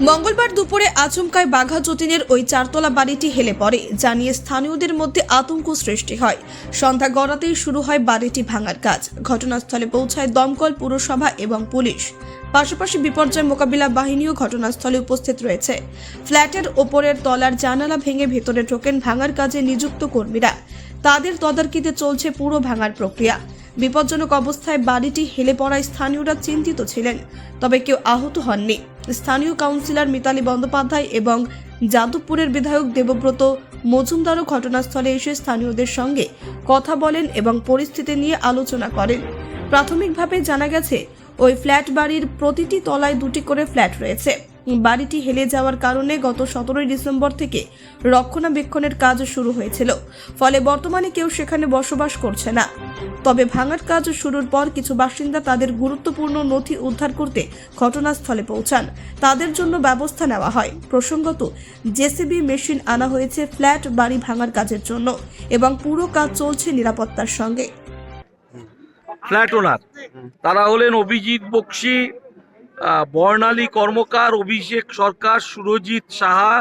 মঙ্গলবার দুপুরে আচমকায় বাঘা যতীনের ওই চারতলা বাড়িটি হেলে পড়ে, যা নিয়ে স্থানীয়দের মধ্যে আতঙ্ক সৃষ্টি হয়। সন্ধ্যা গড়াতেই শুরু হয় বাড়িটি ভাঙার কাজ। ঘটনাস্থলে পৌঁছায় দমকল, পুরসভা এবং পুলিশ। পাশাপাশি বিপর্যয় মোকাবিলা বাহিনীও ঘটনাস্থলে উপস্থিত রয়েছে। ফ্ল্যাটের ওপরের তলার জানালা ভেঙে ভেতরে ঢোকেন ভাঙার কাজে নিযুক্ত কর্মীরা। তাদের তদারকিতে চলছে পুরো ভাঙার প্রক্রিয়া। বিপজ্জনক অবস্থায় বাড়িটি হেলে পড়ায় স্থানীয়রা চিন্তিত ছিলেন, তবে কেউ আহত হননি। স্থানীয় কাউন্সিলর মিতালি বন্দ্যোপাধ্যায় এবং যাদবপুরের বিধায়ক দেবব্রত মজুমদারও ঘটনাস্থলে এসে স্থানীয়দের সঙ্গে কথা বলেন এবং পরিস্থিতি নিয়ে আলোচনা করেন। প্রাথমিকভাবে জানা গেছে, ওই ফ্ল্যাট বাড়ির প্রতিটি তলায় দুটি করে ফ্ল্যাট রয়েছে। বাড়িটি হেলে যাওয়ার কারণে গত 17 ডিসেম্বর থেকে রক্ষণাবেক্ষণের কাজ শুরু হয়েছিল, ফলে বর্তমানে কেউ সেখানে বসবাস করছে না। তবে ভাঙার কাজ শুরুর পর কিছু বাসিন্দা তাদের গুরুত্বপূর্ণ নথি উদ্ধার করতে ঘটনাস্থলে পৌঁছান। তাদের জন্য ব্যবস্থা নেওয়া হয়। প্রসঙ্গত, জেসিবি মেশিন আনা হয়েছে ফ্ল্যাট বাড়ি ভাঙার কাজের জন্য এবং পুরো কাজ চলছে নিরাপত্তার সঙ্গে। ফ্ল্যাট ওনার তারা হলেন Abhijit Bakshi, Barnali Karmakar, Abhishek Sarkar, Surajit Saha,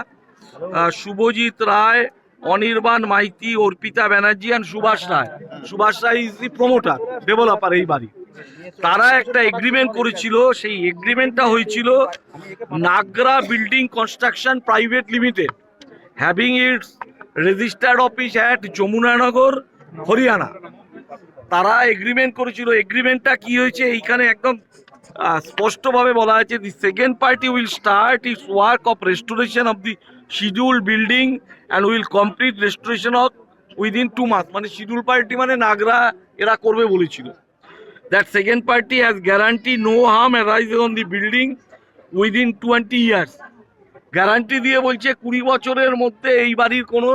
Subhajit Roy, Anirban Maity, Arpita Banerjee and Subhash Roy. Subhash Roy is the promoter, developer এই বাড়ি। তারা একটা এগ্রিমেন্ট করেছিল, সেই এগ্রিমেন্টটা হয়েছিল Nagra building construction private limited, having its registered office at Yamunanagar, Haryana. তারা এগ্রিমেন্ট করেছিল। এগ্রিমেন্টটা কি হয়েছে এইখানে একদম স্পষ্টভাবে বলা আছে, the second party will start its work of restoration of the schedule building and will complete restoration of within 2 month. মানে শিডিউল পার্টি মানে নাগরা এরা করবে বলেছিল। That second party has guarantee no harm arises on the building within 20 years. Guarantee দিয়ে বলছে 20 বছরের মধ্যে এই বাড়ির কোনো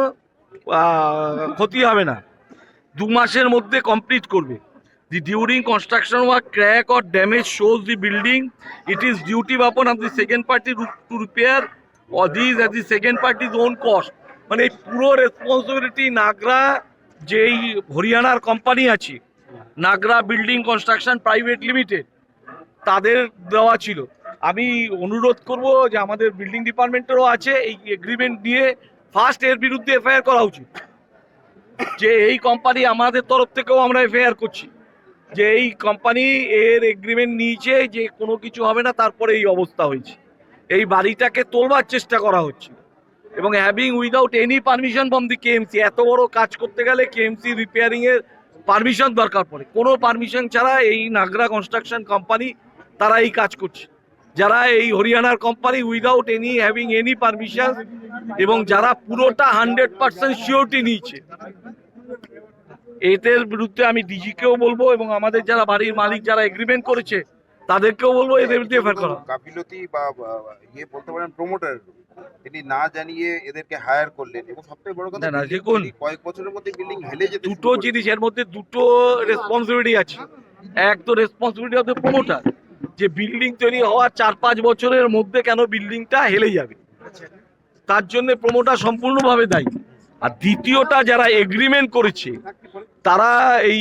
ক্ষতি হবে না, 2 মাসের মধ্যে কমপ্লিট করবে। The during construction work crack or damage shows the building, it is duty upon of the second party to repair or these at the second party's own cost. মানে পুরো রেসপন্সিবিলিটি নাগরা যেই হরিয়ানার কোম্পানি আছে, নাগরা building construction private limited, তাদের দেওয়া ছিল। আমি অনুরোধ করব যে আমাদের বিল্ডিং ডিপার্টমেন্টেরও আছে, এই এগ্রিমেন্ট নিয়ে ফার্স্ট এর বিরুদ্ধে এফআইআর করা উচিত। যে এই কোম্পানি, আমাদের তরফ থেকেও আমরা এফআইআর করছি যে এই কোম্পানি এর এগ্রিমেন্ট নিয়েছে যে কোনো কিছু হবে না, তারপরে এই অবস্থা হয়েছে। এই বাড়িটাকে তোলবার চেষ্টা করা হচ্ছে এবং having without any permission from the KMC. এত বড় কাজ করতে গেলে কেএমসি রিপেয়ারিং এর পারমিশন দরকার পড়ে। কোনো পারমিশন ছাড়া এই নাগরা কনস্ট্রাকশন কোম্পানি তারা এই কাজ করছে। যারা এই হরিয়ানার company without any having any permission, এবং যারা পুরোটা 100% সিওরিটি নিয়েছে, এদের বিরুদ্ধে আমি ডিজিকেও বলবো এবং আমাদের যারা বাড়ির মালিক যারা এগ্রিমেন্ট করেছে তাদেরকেও বলবো এদের বিরুদ্ধে এফআইআর করা। গাফিলতি বা ইয়ে বলতে পারেন প্রমোটার, তিনি না জানিয়ে এদেরকে হায়ার করলেন এবং সবথেকে বড় কথা, না, দেখুন, কয়েক বছরের মধ্যে বিল্ডিং হেলে যেতে দুটো জিনিস, এর মধ্যে দুটো রেসপন্সিবিলিটি আছে। এক তো রেসপন্সিবিলিটি অফ দ্য প্রমোটার, যে বিল্ডিং তৈরি হওয়ার 4-5 বছরের মধ্যে কেন বিল্ডিংটা হেলে যাবে, তার জন্য প্রমোটার সম্পূর্ণভাবে দায়ী। আর দ্বিতীয়টা, যারা এগ্রিমেন্ট করেছে তারা এই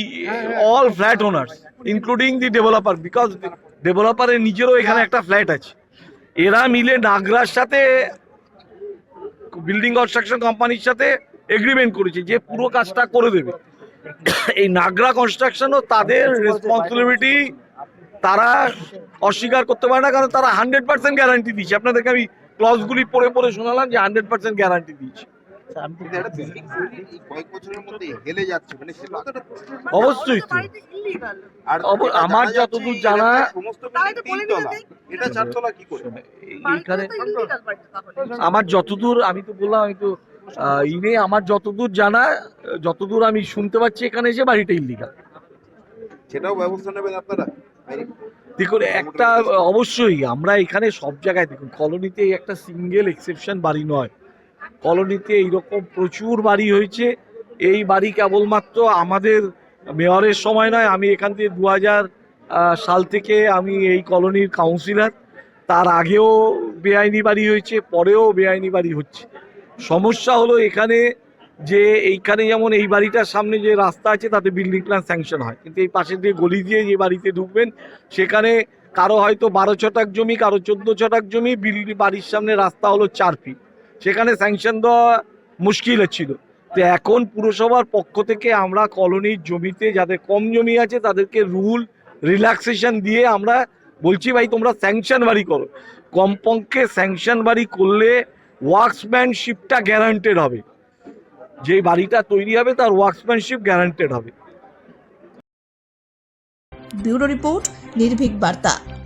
all flat owners including the developer, because ডেভেলপারের নিজেরও এখানে একটা ফ্ল্যাট আছে, এরা মিলে নাগরার সাথে বিল্ডিং কনস্ট্রাকশন কোম্পানির সাথে এগ্রিমেন্ট করেছে যে পুরো কাজটা করে দেবে। এই নাগরা কনস্ট্রাকশনও তাদের রেসপন্সিবিলিটি তারা অস্বীকার করতে পারে না, কারণ তারা 100% গ্যারান্টি দিয়েছে। আপনাদেরকে আমি ক্লজগুলি পড়ে পড়ে শোনালাম যে 100% গ্যারান্টি দিয়েছে। কয়েক বছরের মধ্যে হেলে যাচ্ছে, মানে সেটা তো অবশ্যই তো। আর আমার যতদূর জানা, সমস্ত তিনতলা, এটা চারতলা কি করে? এইখানে আমার যতদূর, আমি তো বললাম, আমি তো ইনে আমার যতদূর জানা, যতদূর আমি শুনতে পাচ্ছি, এখানে এসে বাড়িটা ইল্লিগাল। সেটাও ব্যবস্থা নেবেন আপনারা? দেখুন, একটা অবশ্যই আমরা এখানে সব জায়গায়, দেখুন কলোনিতে একটা সিঙ্গেল এক্সেপশন বাড়ি নয়, কলোনিতে এইরকম প্রচুর বাড়ি হয়েছে। এই বাড়ি কেবলমাত্র আমাদের মেয়রের সময় নয়, আমি এখান থেকে 2000 সাল থেকে আমি এই কলোনির কাউন্সিলর। তার আগেও বেআইনি বাড়ি হয়েছে, পরেও বেআইনি বাড়ি হচ্ছে। সমস্যা হলো এখানে যে এইখানে যেমন এই বাড়িটার সামনে যে রাস্তা আছে তাতে বিল্ডিং প্ল্যান স্যাংশন হয়, কিন্তু এই পাশে দিয়ে গলি দিয়ে যে বাড়িতে ঢুকবেন সেখানে কারো হয়তো 12 ছটাক জমি, কারো 14 ছটাক জমি, বাড়ির সামনে রাস্তা হলো 4 ফিট, সেখানে স্যাংশন দেওয়া মুশকিল ছিল। তো এখন পুরসভার পক্ষ থেকে আমরা কলোনির জমিতে যাদের কম জমি আছে তাদেরকে রুল রিল্যাক্সেশন দিয়ে আমরা বলছি ভাই তোমরা স্যাংশন বাড়ি করো। কমপক্ষে স্যাংশন বাড়ি করলে ওয়ার্কসম্যানশিপটা গ্যারান্টেড হবে, যে বাড়িটা তৈরি হবে তার ওয়ার্কসম্যানশিপ গ্যারান্টেড হবে। ব্যুরো রিপোর্ট, নির্ভীক বার্তা।